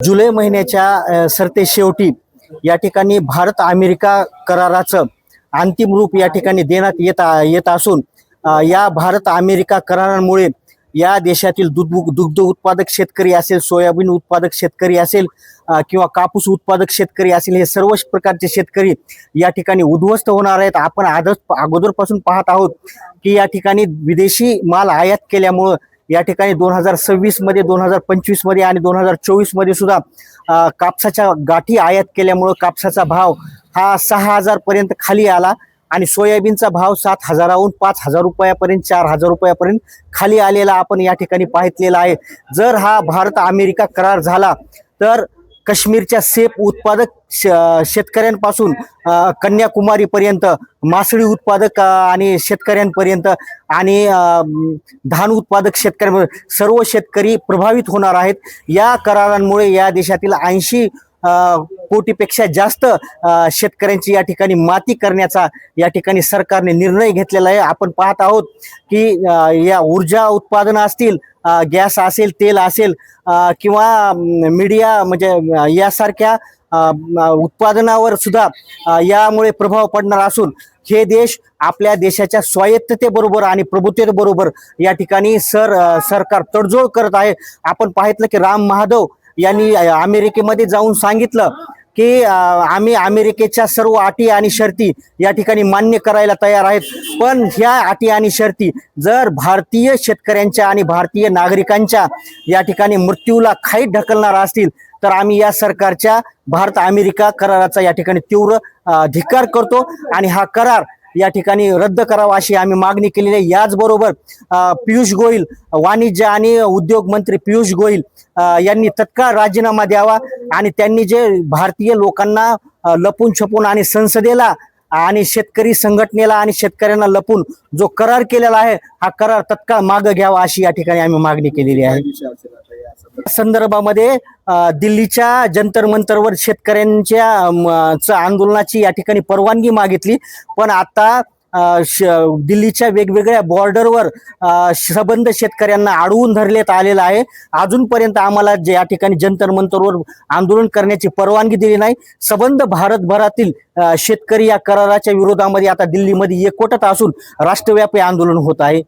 जुलै महिन्याच्या सरतेशेवटी या ठिकाणी भारत अमेरिका कराराचं अंतिम रूप या ठिकाणी देण्यात येत असून या भारत अमेरिका करारामुळे या देशातील दुग्ध उत्पादक शेतकरी असेल, सोयाबीन उत्पादक शेतकरी असेल किंवा कापूस उत्पादक शेतकरी असेल, हे सर्व प्रकारचे शेतकरी या ठिकाणी उद्ध्वस्त होणार आहेत। आपण अगोदरपासून पाहत आहोत की या ठिकाणी विदेशी माल आयात केल्यामुळे या ठिकाणी 2026 मध्ये, 2025 मध्ये आणि 2024 मध्ये सुद्धा कापसाच्या गाठी आयात केल्यामुळे कापसाचा भाव हा 6,000 पर्यंत खाली आला आणि सोयाबीनचा भाव 7,000हून 5,000 रुपयापर्यंत, 4,000 रुपयापर्यंत खाली आलेला आपण या ठिकाणी पाहितलेला आहे। जर हा भारत अमेरिका करार झाला तर काश्मीरच्या सेब उत्पादक शेतकऱ्यांपासून कन्याकुमारीपर्यंत, मासळी उत्पादक आणि शेतकऱ्यांपर्यंत आणि धान उत्पादक शेतकऱ्यांपर्यंत सर्व शेतकरी प्रभावित होणार आहेत। या करारांमुळे या देशातील 80 कोटीपेक्षा जास्त शेतकऱ्यांची या ठिकाणी माती करण्याचा या ठिकाणी सरकारने निर्णय घेतलेला आहे। आपण पाहत आहोत की या ऊर्जा उत्पादन असतील, गॅस असेल, तेल असेल किंवा मीडिया म्हणजे यासारख्या उत्पादनावर सुद्धा यामुळे प्रभाव पडणार असून हे देश आपल्या देशाच्या स्वायत्ततेबरोबर आणि प्रभुत्वतेबरोबर या ठिकाणी सरकार तडजोड करत आहे। आपण पाहितलं की राम महादेव यांनी अमेरिकेमध्ये जाऊन सांगितलं की आम्ही अमेरिकेच्या सर्व अटी आणि शर्ती या ठिकाणी मान्य करायला तयार आहेत, पण ह्या अटी आणि शर्ती जर भारतीय शेतकऱ्यांच्या आणि भारतीय नागरिकांच्या या ठिकाणी मृत्यूला खाईत ढकलणार असतील तर आम्ही या सरकारच्या भारत अमेरिका कराराचा या ठिकाणी तीव्र धिक्कार करतो आणि हा करार या ठिकाणी रद्द करावा अशी आम्ही मागणी केलेली आहे। याचबरोबर पियुष गोयल, वाणिज्य आणि उद्योग मंत्री पियुष गोयल यांनी तत्काळ राजीनामा द्यावा आणि त्यांनी जे भारतीय लोकांना लपून छपून आणि संसदेला आणि शेतकरी संघटनेला आणि शेतकऱ्यांना लपून जो करार केलेला आहे हा करार तत्काळ मागे घ्यावा अशी या ठिकाणी आम्ही मागणी केलेली आहे। संदर्भामध्ये दिल्लीच्या जंतर मंतरवर शेतकऱ्यांच्या आंदोलनाची या ठिकाणी परवानगी मागितली, पण आता दिल्लीच्या वेगवेगळ्या बॉर्डरवर सबंध शेतकऱ्यांना अडवून धरण्यात आलेला आहे। अजूनपर्यंत आम्हाला जे या ठिकाणी जंतर मंतरवर आंदोलन करण्याची परवानगी दिली नाही। सबंध भारतभरातील शेतकरी या कराराच्या विरोधामध्ये आता दिल्लीमध्ये एकवटत असून राष्ट्रव्यापी आंदोलन होत आहे।